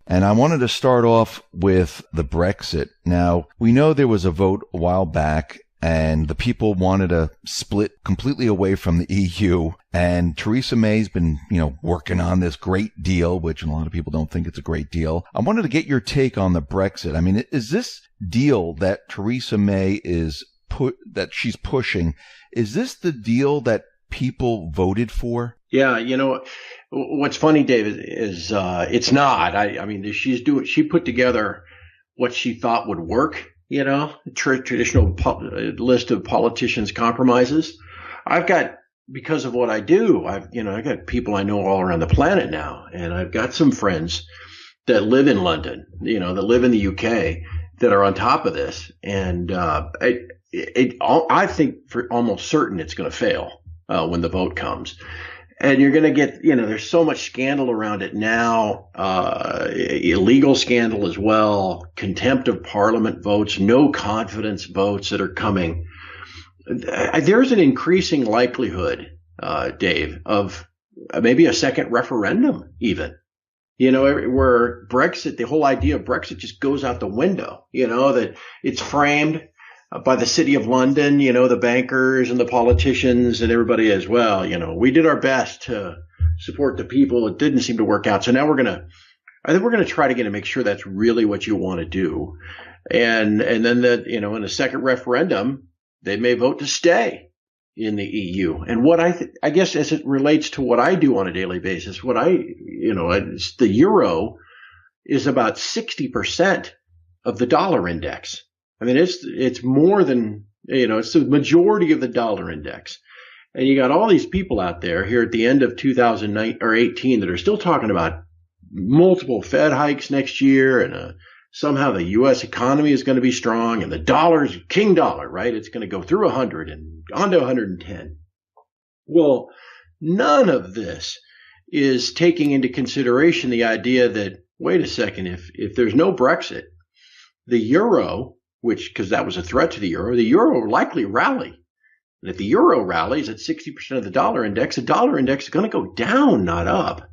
And I wanted to start off with the Brexit. Now, we know there was a vote a while back, and the people wanted to split completely away from the EU. And Theresa May's been, working on this great deal, which a lot of people don't think it's a great deal. I wanted to get your take on the Brexit. I mean, is this deal that Theresa May that she's pushing, is this the deal that people voted for? Yeah, what's funny, David, is it's not. I mean, she put together what she thought would work. Traditional list of politicians' compromises. Because of what I do, I got people I know all around the planet now, and I've got some friends that live in London, that live in the UK, that are on top of this, and I think for almost certain it's going to fail when the vote comes. And you're going to get, there's so much scandal around it now, illegal scandal as well, contempt of parliament votes, no confidence votes that are coming. There's an increasing likelihood, Dave, of maybe a second referendum even, where Brexit, the whole idea of Brexit just goes out the window, that it's framed by the city of London, the bankers and the politicians and everybody as well. We did our best to support the people. It didn't seem to work out. So now I think we're going to try to make sure that's really what you want to do. And then in a second referendum, they may vote to stay in the EU. And what I guess as it relates to what I do on a daily basis, the euro is about 60% of the dollar index. I mean, it's more than, it's the majority of the dollar index. And you got all these people out there here at the end of 2018 that are still talking about multiple Fed hikes next year, and somehow the U.S. economy is going to be strong, and the dollar's king dollar, right? It's going to go through 100 and onto 110. Well, none of this is taking into consideration the idea that, wait a second, if there's no Brexit, the euro, because that was a threat to the euro will likely rally. And if the euro rallies at 60% of the dollar index is going to go down, not up.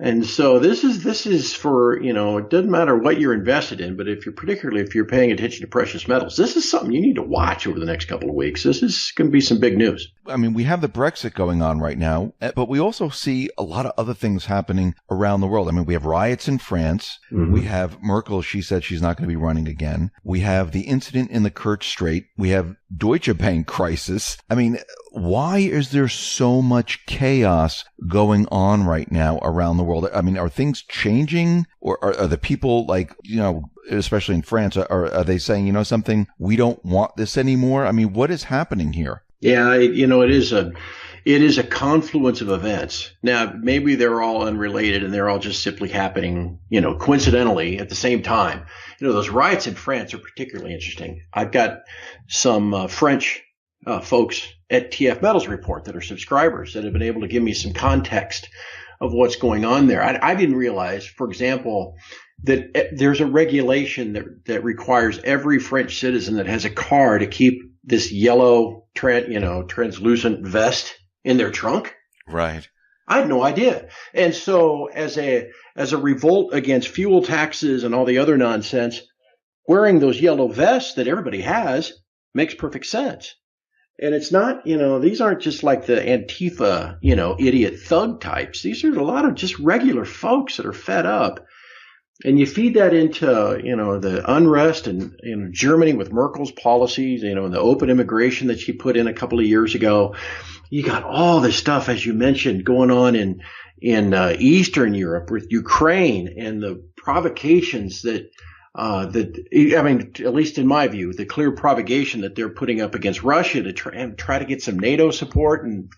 And so this is for, it doesn't matter what you're invested in, but particularly if you're paying attention to precious metals, this is something you need to watch over the next couple of weeks. This is going to be some big news. I mean, we have the Brexit going on right now, but we also see a lot of other things happening around the world. I mean, we have riots in France. Mm-hmm. We have Merkel. She said she's not going to be running again. We have the incident in the Kerch Strait. We have Deutsche Bank crisis. I mean, why is there so much chaos going on right now around the world? I mean, are things changing, or are the people especially in France, are they saying, something, we don't want this anymore? I mean, what is happening here? Yeah, it is a confluence of events. Now, maybe they're all unrelated and they're all just simply happening, coincidentally at the same time. Those riots in France are particularly interesting. I've got some French folks at TF Metals Report that are subscribers that have been able to give me some context of what's going on there. I didn't realize, for example, that there's a regulation that requires every French citizen that has a car to keep this yellow, translucent vest in their trunk. Right. I had no idea. And so as a revolt against fuel taxes and all the other nonsense, wearing those yellow vests that everybody has makes perfect sense. And it's not, these aren't just like the Antifa, idiot thug types. These are a lot of just regular folks that are fed up. And you feed that into, the unrest in Germany with Merkel's policies, and the open immigration that she put in a couple of years ago. You got all this stuff, as you mentioned, going on in Eastern Europe with Ukraine and the provocations at least in my view, the clear provocation that they're putting up against Russia to try to get some NATO support. And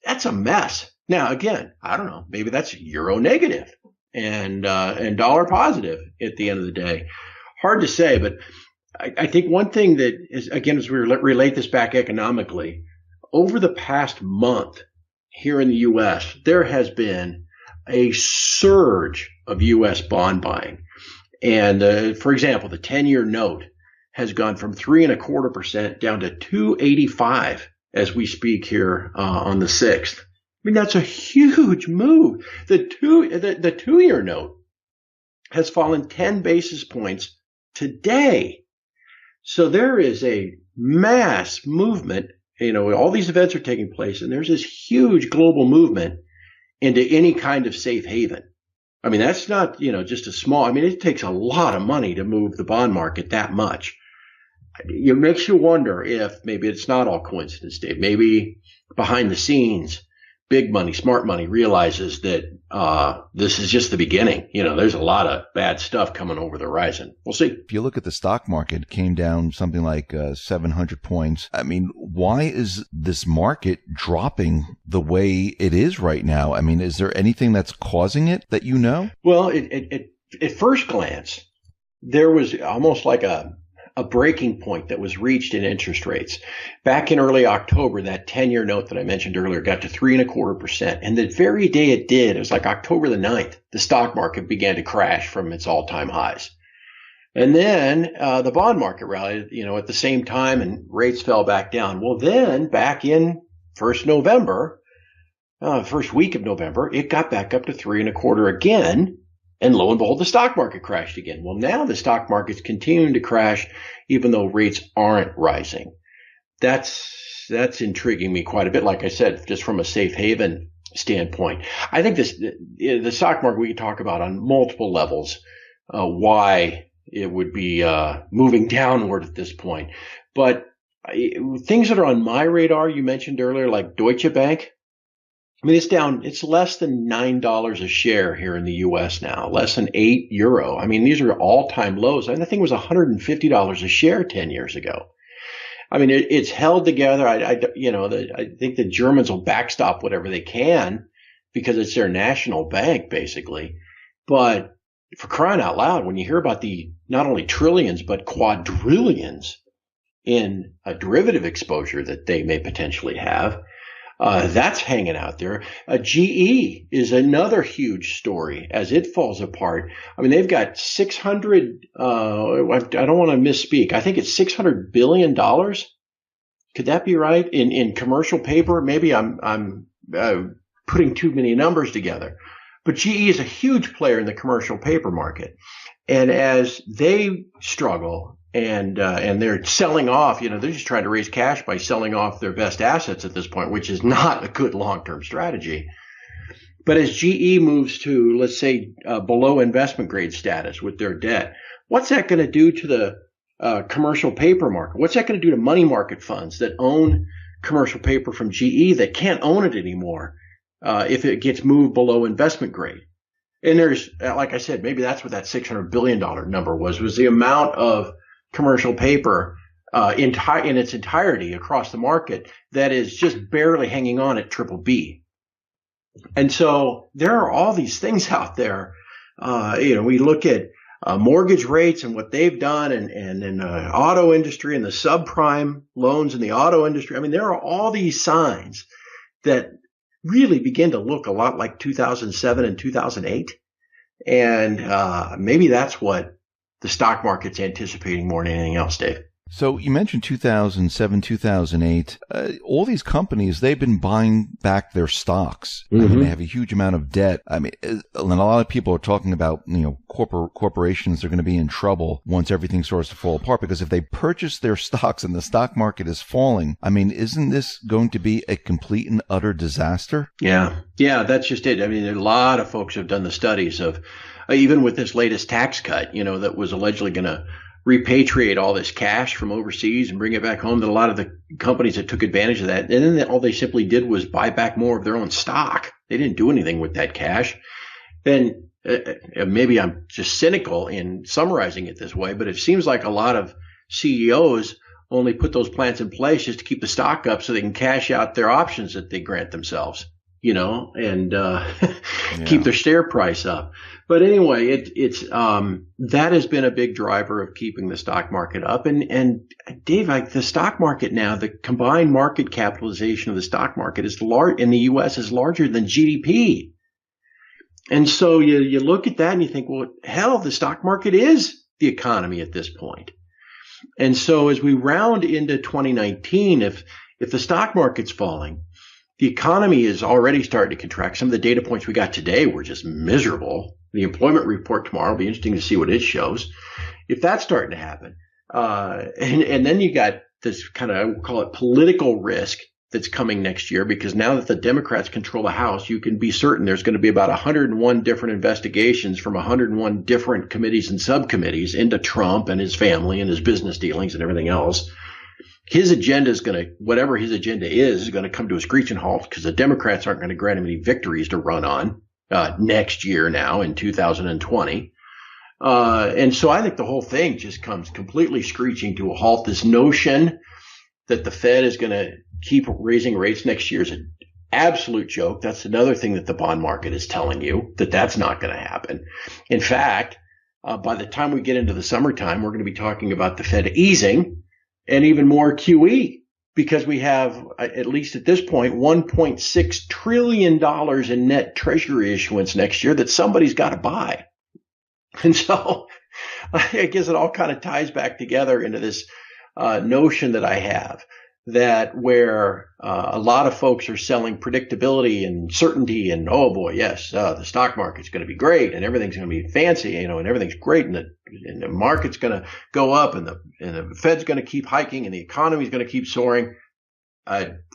that's a mess. Now, again, I don't know, maybe that's euro negative and dollar positive at the end of the day. Hard to say, but I think one thing that is, again, as we relate this back economically, over the past month here in the U.S., there has been a surge of U.S. bond buying. And for example, the 10-year note has gone from 3.25% down to 2.85 as we speak here on the 6th. I mean, that's a huge move. The two-year note has fallen 10 basis points today. So there is a mass movement. All these events are taking place, and there's this huge global movement into any kind of safe haven. I mean, that's not, just a small, it takes a lot of money to move the bond market that much. It makes you wonder if maybe it's not all coincidence, Dave. Maybe behind the scenes, big money, smart money realizes that this is just the beginning. There's a lot of bad stuff coming over the horizon. We'll see. If you look at the stock market, it came down something like 700 points. Why is this market dropping the way it is right now? Is there anything that's causing it that you know? Well, at first glance, there was almost like a breaking point that was reached in interest rates. Back in early October, that 10-year note that I mentioned earlier got to 3.25%. And the very day it did, it was like October the 9th, the stock market began to crash from its all-time highs. And then the bond market rallied, at the same time, and rates fell back down. Well, then back in first week of November, it got back up to 3.25 again. And lo and behold, the stock market crashed again. Well, now the stock market's continuing to crash, even though rates aren't rising. That's intriguing me quite a bit. Like I said, just from a safe haven standpoint, I think the stock market, we can talk about on multiple levels why it would be moving downward at this point. But things that are on my radar, you mentioned earlier, like Deutsche Bank. It's down. It's less than $9 a share here in the U.S. now, less than €8. These are all-time lows. I think it was $150 a share 10 years ago. It's held together. I think the Germans will backstop whatever they can because it's their national bank, basically. But for crying out loud, when you hear about the not only trillions but quadrillions in a derivative exposure that they may potentially have, that's hanging out there. GE is another huge story as it falls apart. They've got 600, I don't want to misspeak. I think it's $600 billion. Could that be right? In commercial paper? Maybe I'm putting too many numbers together. But GE is a huge player in the commercial paper market. And as they struggle, and they're selling off, they're just trying to raise cash by selling off their best assets at this point, which is not a good long-term strategy. But as GE moves to, let's say, below investment grade status with their debt, what's that going to do to the commercial paper market? What's that going to do to money market funds that own commercial paper from GE that can't own it anymore if it gets moved below investment grade? And there's, like I said, maybe that's what that $600 billion number was the amount of commercial paper in its entirety across the market that is just barely hanging on at triple B. And so there are all these things out there. We look at mortgage rates and what they've done and in the auto industry and the subprime loans in the auto industry. There are all these signs that really begin to look a lot like 2007 and 2008. And maybe that's what the stock market's anticipating more than anything else, Dave. So you mentioned 2007, 2008. All these companies, they've been buying back their stocks. Mm-hmm. They have a huge amount of debt. And a lot of people are talking about, corporations are going to be in trouble once everything starts to fall apart, because if they purchase their stocks and the stock market is falling, isn't this going to be a complete and utter disaster? Yeah, that's just it. A lot of folks have done the studies of, even with this latest tax cut, that was allegedly going to repatriate all this cash from overseas and bring it back home, that a lot of the companies that took advantage of that, and then all they simply did was buy back more of their own stock. They didn't do anything with that cash. Then maybe I'm just cynical in summarizing it this way, but it seems like a lot of CEOs only put those plans in place just to keep the stock up so they can cash out their options that they grant themselves, and keep their share price up. But anyway, it's that has been a big driver of keeping the stock market up. And Dave, the stock market now, the combined market capitalization of the stock market is in the U.S. is larger than GDP. And so you look at that and you think, well, hell, the stock market is the economy at this point. And so as we round into 2019, if the stock market's falling, the economy is already starting to contract. Some of the data points we got today were just miserable. The employment report tomorrow will be interesting to see what it shows. If that's starting to happen, and then you got this kind of, I would call it political risk that's coming next year, because now that the Democrats control the House, you can be certain there's going to be about 101 different investigations from 101 different committees and subcommittees into Trump and his family and his business dealings and everything else. His agenda is going to, whatever his agenda is going to come to a screeching halt, because the Democrats aren't going to grant him any victories to run on next year now in 2020. And so I think the whole thing just comes completely screeching to a halt. This notion that the Fed is going to keep raising rates next year is an absolute joke. That's another thing that the bond market is telling you, that that's not going to happen. In fact, by the time we get into the summertime, we're going to be talking about the Fed easing and even more QE, because we have, at least at this point, $1.6 trillion in net treasury issuance next year that somebody's got to buy. And so I guess it all kind of ties back together into this notion that I have, that where a lot of folks are selling predictability and certainty and, oh boy, yes, the stock market's going to be great and everything's going to be fancy, and everything's great, and the market's going to go up, and the Fed's going to keep hiking, and the economy's going to keep soaring.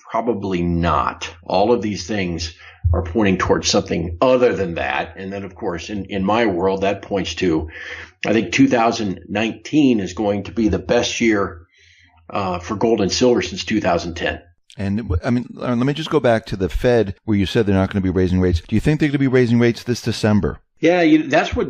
Probably not. All of these things are pointing towards something other than that. And then, of course, in my world, that points to, I think 2019 is going to be the best year for gold and silver since 2010. And I mean, let me just go back to the Fed, where you said they're not going to be raising rates. Do you think they're going to be raising rates this December? Yeah, that's what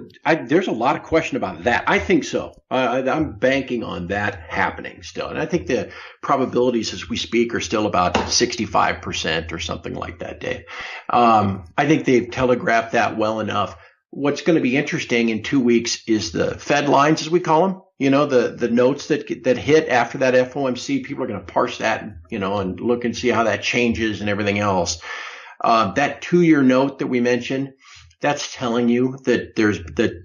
there's a lot of question about that. I think so. I'm banking on that happening still. And I think the probabilities as we speak are still about 65% or something like that, Dave. I think they've telegraphed that well enough. What's going to be interesting in 2 weeks is the Fed lines, as we call them. The notes that hit after that FOMC. People are going to parse that, and look and see how that changes and everything else. That 2-year note that we mentioned, that's telling you that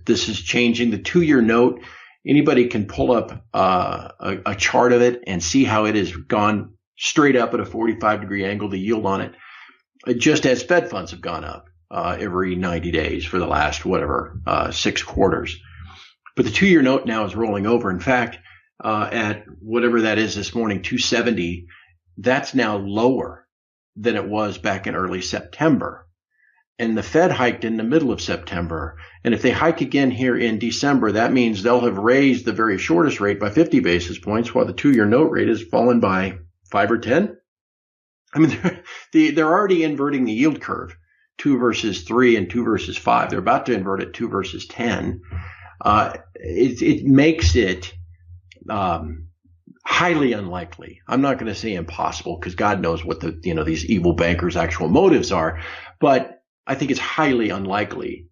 this is changing. The 2-year note, anybody can pull up a chart of it and see how it has gone straight up at a 45-degree angle, the yield on it, just as Fed funds have gone up every 90 days for the last, 6 quarters. But the 2-year note now is rolling over. In fact, at whatever that is this morning, 270, that's now lower than it was back in early September. And the Fed hiked in the middle of September. And if they hike again here in December, that means they'll have raised the very shortest rate by 50 basis points, while the 2-year note rate has fallen by 5 or 10. I mean, they're already inverting the yield curve, 2 versus 3 and 2 versus 5. They're about to invert it 2 versus 10. It makes it highly unlikely. I'm not going to say impossible, because God knows what these evil bankers' actual motives are, but I think it's highly unlikely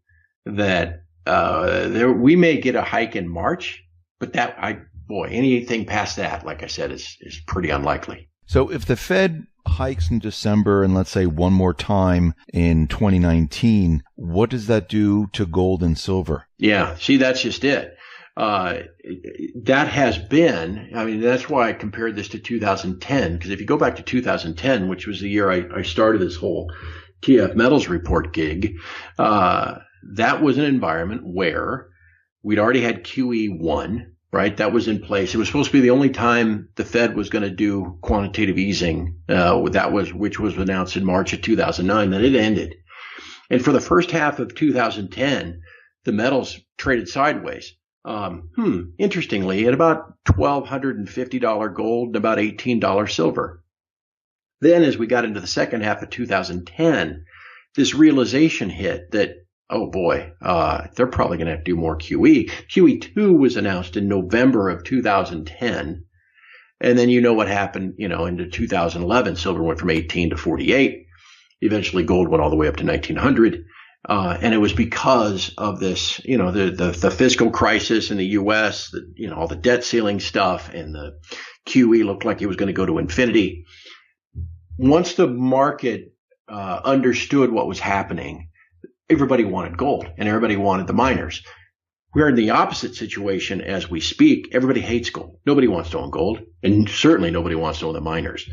that we may get a hike in March, but anything past that, like I said, is pretty unlikely. So if the Fed hikes in December and let's say one more time in 2019, what does that do to gold and silver? Yeah, see, that's just it. That has been, that's why I compared this to 2010, because if you go back to 2010, which was the year I started this whole TF Metals Report gig, that was an environment where we'd already had QE1, right? That was in place. It was supposed to be the only time the Fed was going to do quantitative easing, which was announced in March of 2009. Then it ended. And for the first half of 2010, the metals traded sideways. Interestingly, at about $1,250 gold and about $18 silver. Then as we got into the second half of 2010, this realization hit that, oh boy, they're probably going to have to do more QE. QE2 was announced in November of 2010. And then you know what happened, into 2011, silver went from 18 to 48. Eventually gold went all the way up to 1900. And it was because of this, the fiscal crisis in the U.S., all the debt ceiling stuff, and the QE looked like it was going to go to infinity. Once the market understood what was happening, everybody wanted gold and everybody wanted the miners. We're in the opposite situation as we speak. Everybody hates gold. Nobody wants to own gold, and certainly nobody wants to own the miners.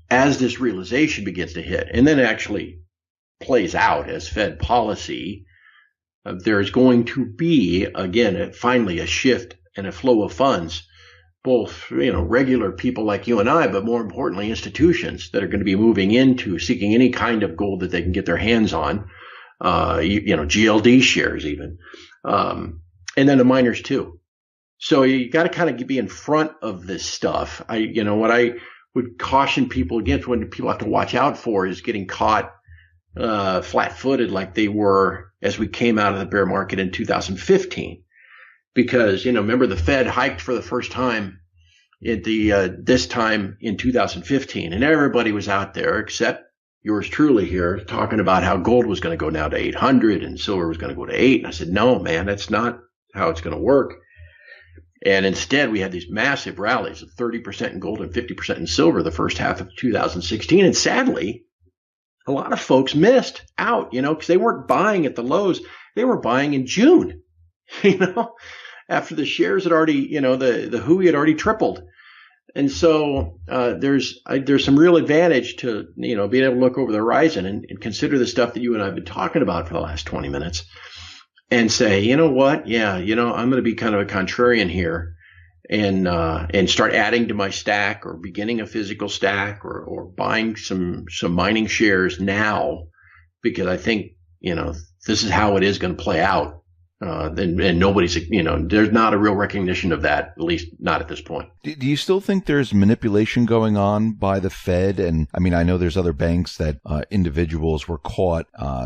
As this realization begins to hit, and then it actually plays out as Fed policy there's going to be, again, finally a shift and a flow of funds, both, regular people like you and I, but more importantly, institutions that are going to be moving into seeking any kind of gold that they can get their hands on, GLD shares even, and then the miners too. So you got to kind of be in front of this stuff. What I would caution people against, when people have to watch out for, is getting caught flat-footed like they were as we came out of the bear market in 2015. Because, remember, the Fed hiked for the first time at this time in 2015, and everybody was out there except yours truly here talking about how gold was going to go now to 800 and silver was going to go to 8. And I said, no, man, that's not how it's going to work. And instead, we had these massive rallies of 30% in gold and 50% in silver the first half of 2016. And sadly, a lot of folks missed out, because they weren't buying at the lows. They were buying in June, after the shares had already, the HUI had already tripled. And so there's some real advantage to, being able to look over the horizon and consider the stuff that you and I have been talking about for the last 20 minutes and say, you know what? Yeah, I'm going to be kind of a contrarian here and start adding to my stack or beginning a physical stack or buying some mining shares now, because I think, this is how it is going to play out. And nobody's, there's not a real recognition of that, at least not at this point. Do you still think there's manipulation going on by the Fed? And I mean, I know there's other banks that individuals were caught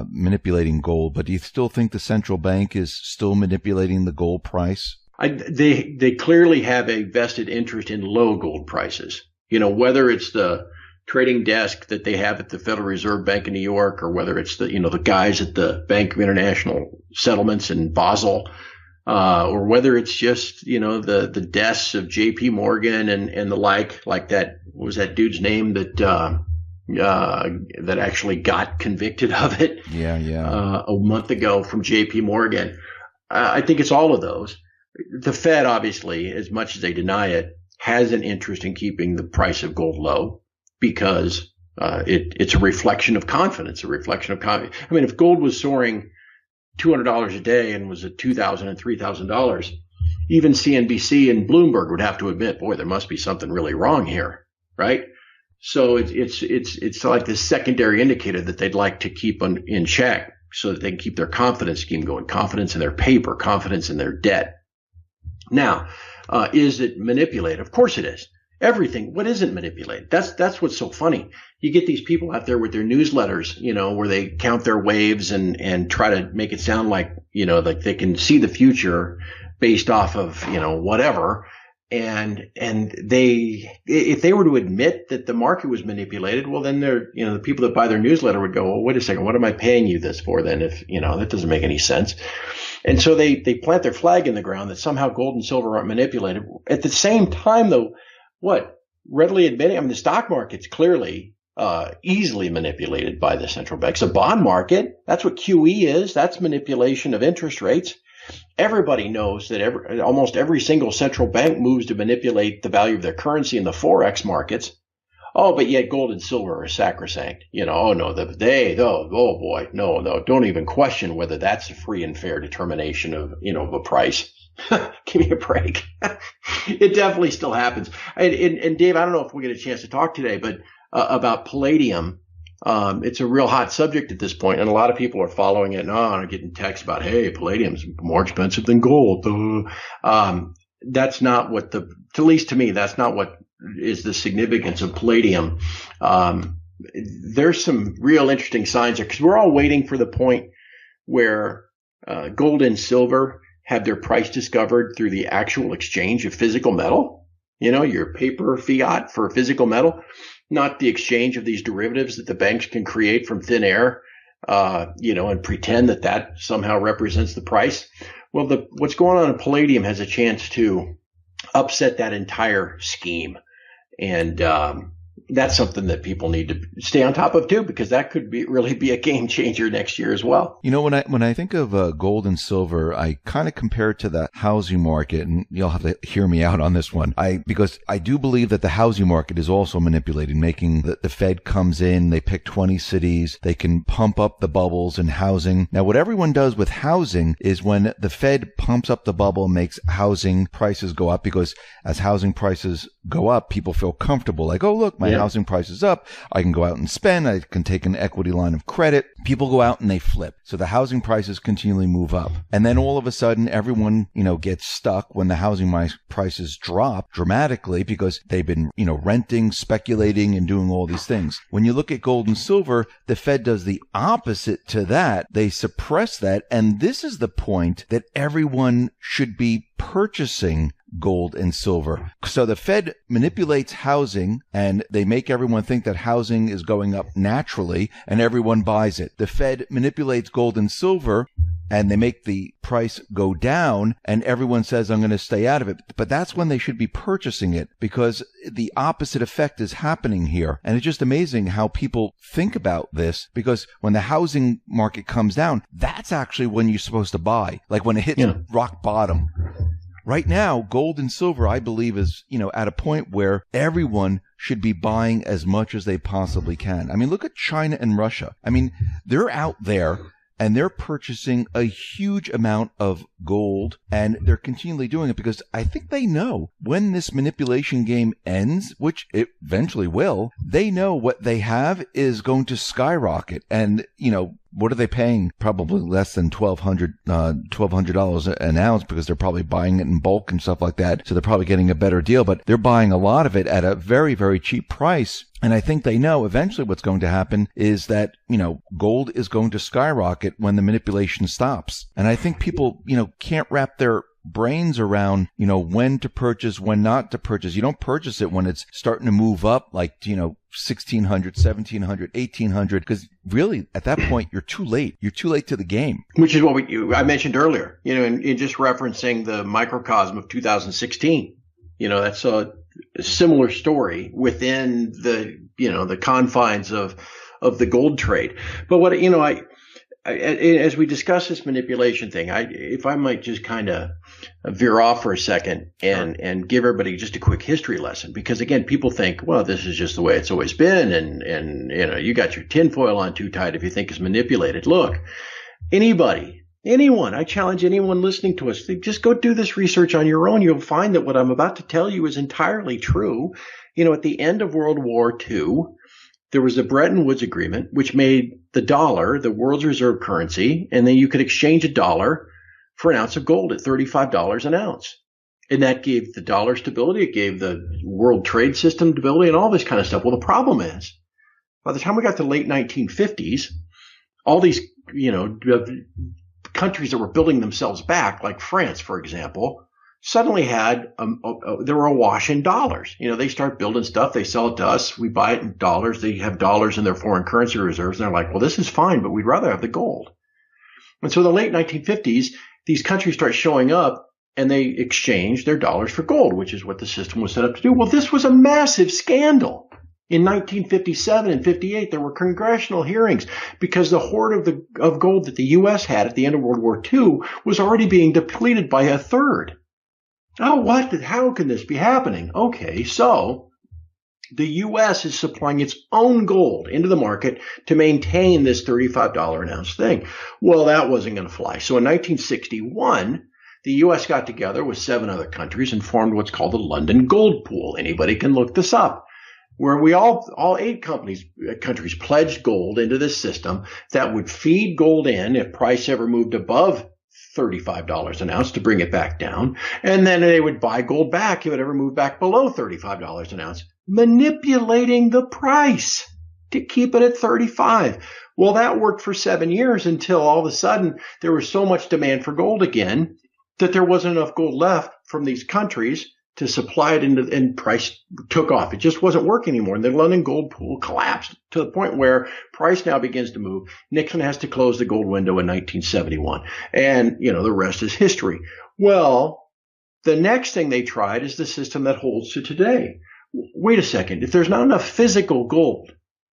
manipulating gold, but do you still think the central bank is still manipulating the gold price? They clearly have a vested interest in low gold prices, whether it's the trading desk that they have at the Federal Reserve Bank in New York, or whether it's the guys at the Bank of International Settlements in Basel, or whether it's just, the desks of JP Morgan and the like that, what was that dude's name that actually got convicted of it? Yeah. A month ago from JP Morgan. I think it's all of those. The Fed, obviously, as much as they deny it, has an interest in keeping the price of gold low, because it's a reflection of confidence, I mean, if gold was soaring $200 a day and was at $2,000 and $3,000, even CNBC and Bloomberg would have to admit, boy, there must be something really wrong here, right? So it's like this secondary indicator that they'd like to keep in check so that they can keep their confidence scheme going, confidence in their paper, confidence in their debt. Now, is it manipulated? Of course it is. Everything. What isn't manipulated? That's what's so funny. You get these people out there with their newsletters, where they count their waves and try to make it sound like, like they can see the future based off of, whatever. And if they were to admit that the market was manipulated, well, then the people that buy their newsletter would go, well, wait a second, what am I paying you this for then? If, that doesn't make any sense. And so they plant their flag in the ground that somehow gold and silver aren't manipulated. At the same time, though, readily admitting, the stock market's clearly easily manipulated by the central banks. The bond market, that's what QE is. That's manipulation of interest rates. Everybody knows that almost every single central bank moves to manipulate the value of their currency in the Forex markets. Oh, but yet gold and silver are sacrosanct. Oh boy, no, don't even question whether that's a free and fair determination of a price. Give me a break. It definitely still happens. And Dave, I don't know if we get a chance to talk today, but about palladium, it's a real hot subject at this point, and a lot of people are following it now and are getting texts about, hey, palladium's more expensive than gold. That's not what at least to me, that's not what is the significance of palladium. There's some real interesting signs there, because we're all waiting for the point where gold and silver have their price discovered through the actual exchange of physical metal, your paper fiat for physical metal, not the exchange of these derivatives that the banks can create from thin air, and pretend that somehow represents the price. Well, what's going on in palladium has a chance to upset that entire scheme. And that's something that people need to stay on top of too, because that could really be a game changer next year as well. When I think of gold and silver, I kind of compare it to the housing market, and you'll have to hear me out on this one. Because I do believe that the housing market is also manipulated, making the Fed comes in, they pick 20 cities, they can pump up the bubbles in housing. Now, what everyone does with housing is when the Fed pumps up the bubble, makes housing prices go up, because as housing prices go up, people feel comfortable, like, oh, look, my housing price is up. I can go out and spend. I can take an equity line of credit. People go out and they flip. So the housing prices continually move up. And then all of a sudden, everyone, gets stuck when the housing prices drop dramatically because they've been, renting, speculating, and doing all these things. When you look at gold and silver, the Fed does the opposite to that. They suppress that. And this is the point that everyone should be purchasing gold and silver. So the Fed manipulates housing, and they make everyone think that housing is going up naturally, and everyone buys it. The Fed manipulates gold and silver, and they make the price go down, and everyone says, I'm going to stay out of it. But that's when they should be purchasing it, because the opposite effect is happening here. And it's just amazing how people think about this, because when the housing market comes down, that's actually when you're supposed to buy, like when it hits rock bottom. Right now, gold and silver, I believe, is, at a point where everyone should be buying as much as they possibly can. I mean, look at China and Russia. I mean, they're out there and they're purchasing a huge amount of gold, and they're continually doing it because I think they know when this manipulation game ends, which it eventually will, they know what they have is going to skyrocket. And, what are they paying? Probably less than $1,200 an ounce, because they're probably buying it in bulk and stuff like that. So they're probably getting a better deal, but they're buying a lot of it at a very, very cheap price. And I think they know eventually what's going to happen is that, gold is going to skyrocket when the manipulation stops. And I think people, can't wrap their brains around, when to purchase, when not to purchase. You don't purchase it when it's starting to move up, like, 1,600, 1,700, 1,800, because really at that point you're too late. You're too late to the game. Which is what I mentioned earlier, in just referencing the microcosm of 2016. That's a similar story within the confines of the gold trade. But what, as we discuss this manipulation thing, if I might just kind of veer off for a second and give everybody just a quick history lesson, because again, people think, well, this is just the way it's always been, and you got your tinfoil on too tight if you think it's manipulated. Look, anyone, I challenge anyone listening to us, just go do this research on your own. You'll find that what I'm about to tell you is entirely true. At the end of World War II, there was the Bretton Woods Agreement, which made the dollar the world's reserve currency, and then you could exchange a dollar for an ounce of gold at $35 an ounce. And that gave the dollar stability. It gave the world trade system stability and all this kind of stuff. Well, the problem is, by the time we got to the late 1950s, all these, countries that were building themselves back, like France, for example, suddenly had, they were awash in dollars. They start building stuff. They sell it to us. We buy it in dollars. They have dollars in their foreign currency reserves. And they're like, well, this is fine, but we'd rather have the gold. And so in the late 1950s, these countries start showing up and they exchange their dollars for gold, which is what the system was set up to do. Well, this was a massive scandal. In 1957 and 58, there were congressional hearings because the hoard of gold that the U.S. had at the end of World War II was already being depleted by a third. Oh, what? How can this be happening? Okay, so the U.S. is supplying its own gold into the market to maintain this $35 an ounce thing. Well, that wasn't going to fly. So in 1961, the U.S. got together with 7 other countries and formed what's called the London Gold Pool. Anybody can look this up, where we all 8 countries pledged gold into this system that would feed gold in if price ever moved above $35 an ounce to bring it back down. And then they would buy gold back if it ever moved back below $35 an ounce, manipulating the price to keep it at 35. Well, that worked for 7 years until all of a sudden there was so much demand for gold again that there wasn't enough gold left from these countries to supply it and price took off. It just wasn't working anymore. And the London Gold Pool collapsed to the point where price now begins to move. Nixon has to close the gold window in 1971. And, the rest is history. Well, the next thing they tried is the system that holds to today, wait a second, if there's not enough physical gold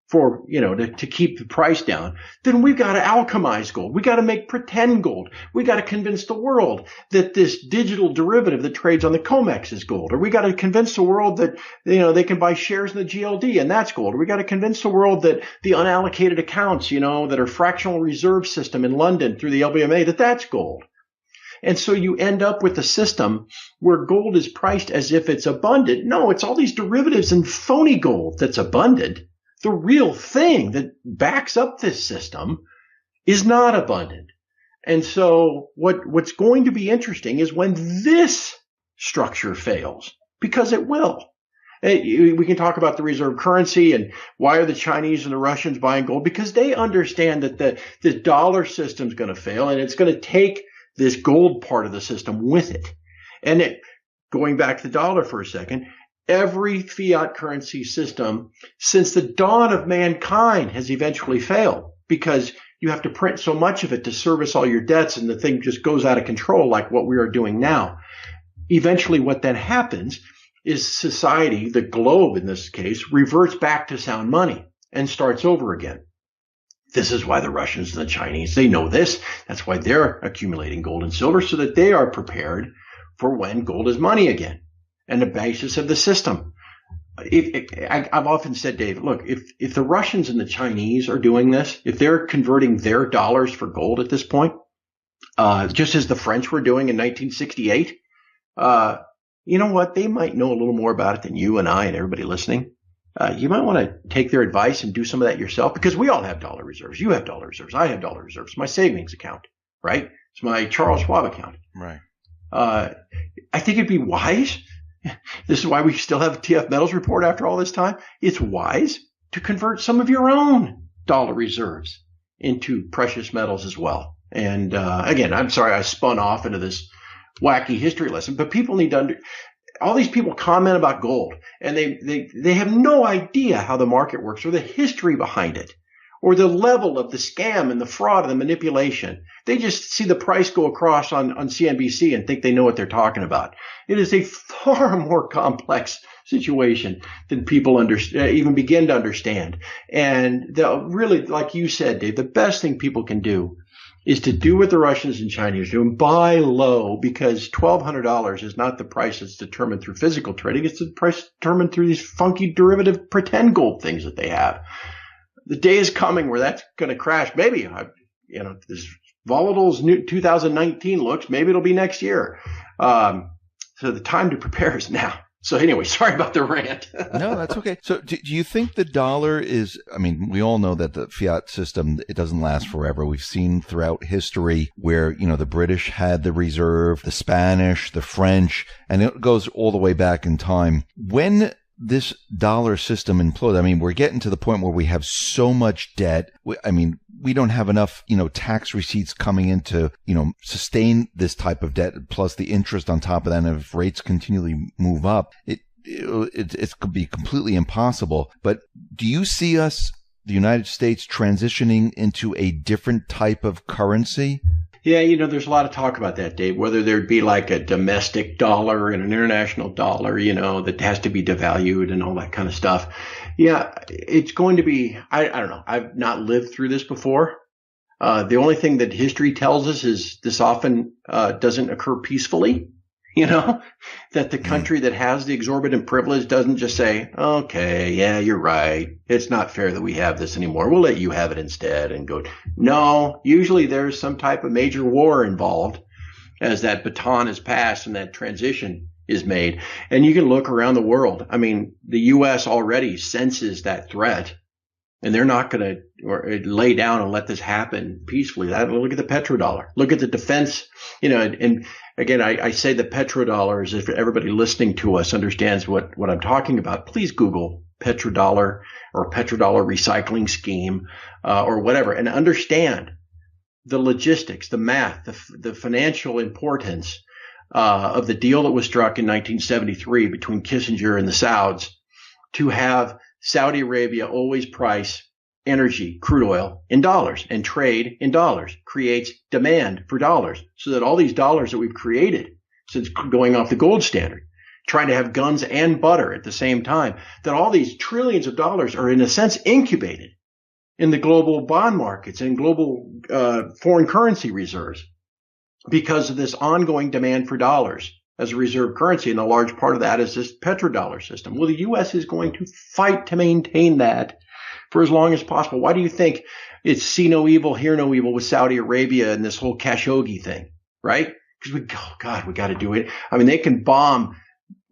for, to keep the price down, then we've got to alchemize gold. We got to make pretend gold. We got to convince the world that this digital derivative that trades on the COMEX is gold. Or we got to convince the world that, they can buy shares in the GLD and that's gold. Or we got to convince the world that the unallocated accounts, that are fractional reserve system in London through the LBMA, that that's gold. And so you end up with a system where gold is priced as if it's abundant. No, it's all these derivatives and phony gold that's abundant. The real thing that backs up this system is not abundant. And so what's going to be interesting is when this structure fails, because it will. We can talk about the reserve currency and why are the Chinese and the Russians buying gold? Because they understand that the dollar system is going to fail and it's going to take this gold part of the system with it. And going back to the dollar for a second, every fiat currency system since the dawn of mankind has eventually failed because you have to print so much of it to service all your debts and the thing just goes out of control like what we are doing now. Eventually what then happens is society, the globe in this case, reverts back to sound money and starts over again. This is why the Russians and the Chinese, they know this. That's why they're accumulating gold and silver so that they are prepared for when gold is money again. And the basis of the system. I've often said, Dave, look, if the Russians and the Chinese are doing this, if they're converting their dollars for gold at this point, just as the French were doing in 1968, you know what? They might know a little more about it than you and I and everybody listening. You might want to take their advice and do some of that yourself because we all have dollar reserves. You have dollar reserves. I have dollar reserves. My savings account, right? It's my Charles Schwab account. Right. I think it'd be wise. This is why we still have a TF Metals report after all this time. It's wise to convert some of your own dollar reserves into precious metals as well. And again, I'm sorry I spun off into this wacky history lesson, but people need to all these people comment about gold and they have no idea how the market works or the history behind it or the level of the scam and the fraud and the manipulation. They just see the price go across on CNBC and think they know what they're talking about. It is a far more complex situation than people even begin to understand. And really, like you said, Dave, the best thing people can do is to do what the Russians and Chinese do and buy low because $1,200 is not the price that's determined through physical trading. It's the price determined through these funky derivative pretend gold things that they have. The day is coming where that's going to crash. Maybe, as volatile as 2019 looks, maybe it'll be next year. So the time to prepare is now. So anyway, sorry about the rant. No, that's okay. So do you think the dollar is, we all know that the fiat system, it doesn't last forever. We've seen throughout history where, the British had the reserve, the Spanish, the French, and it goes all the way back in time. When this dollar system imploded, we're getting to the point where we have so much debt. We don't have enough, tax receipts coming in to, sustain this type of debt, plus the interest on top of that. And if rates continually move up, it could be completely impossible. But do you see us, the United States, transitioning into a different type of currency? Yeah, there's a lot of talk about that, Dave, whether there'd be like a domestic dollar and an international dollar, that has to be devalued and all that kind of stuff. Yeah, it's going to be, I don't know. I've not lived through this before. The only thing that history tells us is this often doesn't occur peacefully, that the country that has the exorbitant privilege doesn't just say, okay, yeah, you're right. It's not fair that we have this anymore. We'll let you have it instead and go. No, usually there's some type of major war involved as that baton is passed and that transition is made. And you can look around the world. The U.S. already senses that threat and they're not going to lay down and let this happen peacefully. Look at the petrodollar. Look at the defense, and again, I say the petrodollar is if everybody listening to us understands what I'm talking about, please Google petrodollar or petrodollar recycling scheme or whatever and understand the logistics, the math, the financial importance of the deal that was struck in 1973 between Kissinger and the Sauds to have Saudi Arabia always price energy, crude oil, in dollars and trade in dollars, creates demand for dollars so that all these dollars that we've created since going off the gold standard, trying to have guns and butter at the same time, that all these trillions of dollars are in a sense incubated in the global bond markets and global foreign currency reserves because of this ongoing demand for dollars as a reserve currency. And a large part of that is this petrodollar system. Well, the U.S. is going to fight to maintain that for as long as possible. Why do you think it's see no evil, hear no evil with Saudi Arabia and this whole Khashoggi thing, right? Because we got to do it. I mean, they can bomb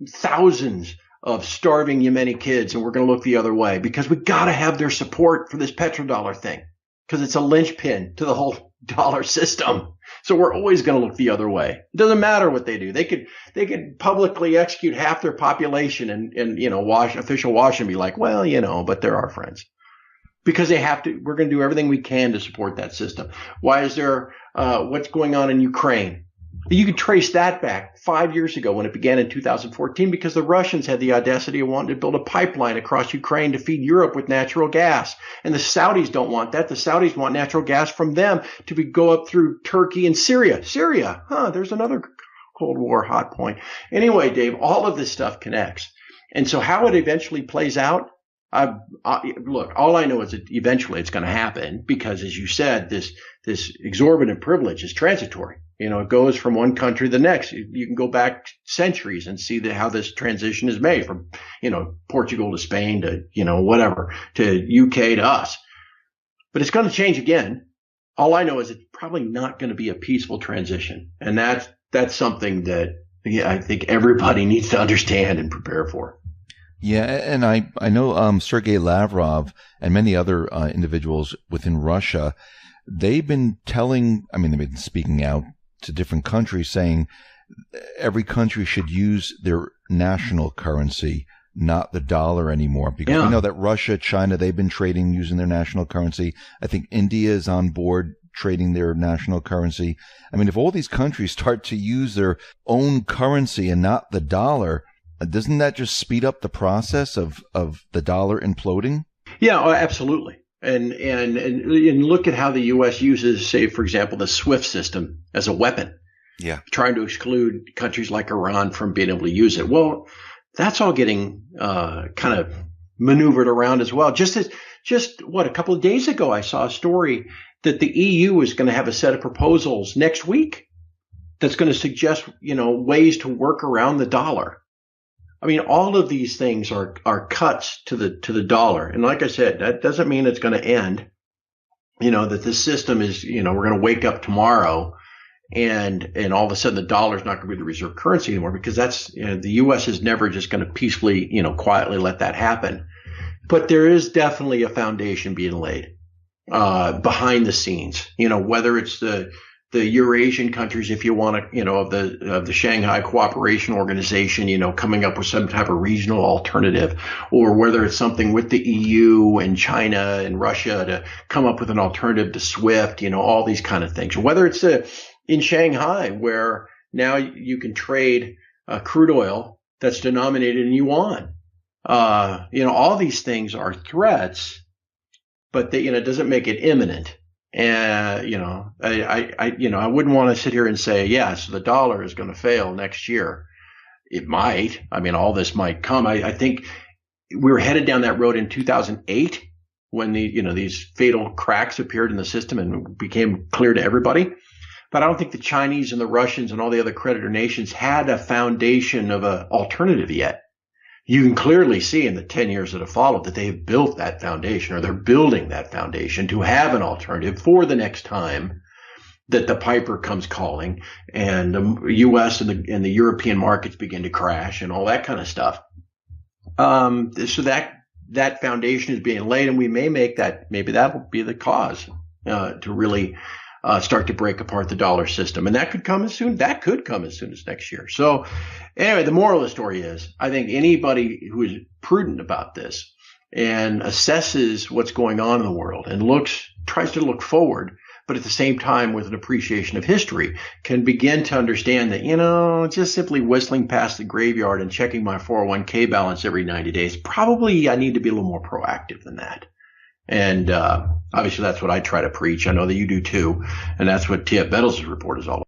thousands of starving Yemeni kids and we're going to look the other way because we got to have their support for this petrodollar thing because it's a linchpin to the whole dollar system. So we're always going to look the other way. It doesn't matter what they do. They could publicly execute half their population and official Washington be like, well, but they're our friends. Because they have to, we're going to do everything we can to support that system. Why is there, what's going on in Ukraine? You could trace that back 5 years ago when it began in 2014 because the Russians had the audacity of wanting to build a pipeline across Ukraine to feed Europe with natural gas. And the Saudis don't want that. The Saudis want natural gas from them to go up through Turkey and Syria. There's another Cold War hot point. Anyway, Dave, all of this stuff connects. And so how it eventually plays out, look, all I know is that eventually it's going to happen because, as you said, this exorbitant privilege is transitory. It goes from one country to the next. You can go back centuries and see how this transition is made from, Portugal to Spain to, whatever, to UK to us. But it's going to change again. All I know is it's probably not going to be a peaceful transition. And that's something that I think everybody needs to understand and prepare for. Yeah, and I know Sergei Lavrov and many other individuals within Russia, they've been speaking out to different countries saying every country should use their national currency, not the dollar anymore. Because we know that Russia, China, they've been trading using their national currency. I think India is on board trading their national currency. I mean, if all these countries start to use their own currency and not the dollar, doesn't that just speed up the process of the dollar imploding? Yeah, absolutely. And look at how the U.S. uses, say, for example, the SWIFT system as a weapon. Yeah. Trying to exclude countries like Iran from being able to use it. Well, that's all getting kind of maneuvered around as well. Just a couple of days ago, I saw a story that the EU is going to have a set of proposals next week that's going to suggest, ways to work around the dollar. I mean, all of these things are cuts to the dollar. And like I said, that doesn't mean it's going to end, that this system is, we're going to wake up tomorrow and all of a sudden the dollar is not going to be the reserve currency anymore because that's, the U.S. is never just going to peacefully, quietly let that happen. But there is definitely a foundation being laid, behind the scenes, whether it's the Eurasian countries, if you want to, of the Shanghai Cooperation Organization, coming up with some type of regional alternative, or whether it's something with the EU and China and Russia to come up with an alternative to SWIFT, all these kind of things. Or whether it's in Shanghai, where now you can trade crude oil that's denominated in yuan. All these things are threats, but it doesn't make it imminent. And, I wouldn't want to sit here and say, yes, the dollar is going to fail next year. It might. I mean, all this might come. I think we were headed down that road in 2008 when these fatal cracks appeared in the system and became clear to everybody. But I don't think the Chinese and the Russians and all the other creditor nations had a foundation of an alternative yet. You can clearly see in the 10 years that have followed that they have built that foundation, or they're building that foundation to have an alternative for the next time that the piper comes calling and the U.S. and the European markets begin to crash and all that kind of stuff. So that foundation is being laid, and we may make that, maybe that will be the cause to really start to break apart the dollar system. And that could come as soon as next year. So anyway, the moral of the story is, I think anybody who is prudent about this and assesses what's going on in the world and tries to look forward, but at the same time with an appreciation of history, can begin to understand that, just simply whistling past the graveyard and checking my 401k balance every 90 days, probably I need to be a little more proactive than that. And obviously that's what I try to preach. I know that you do too. And that's what T.F. Bettles' report is all about.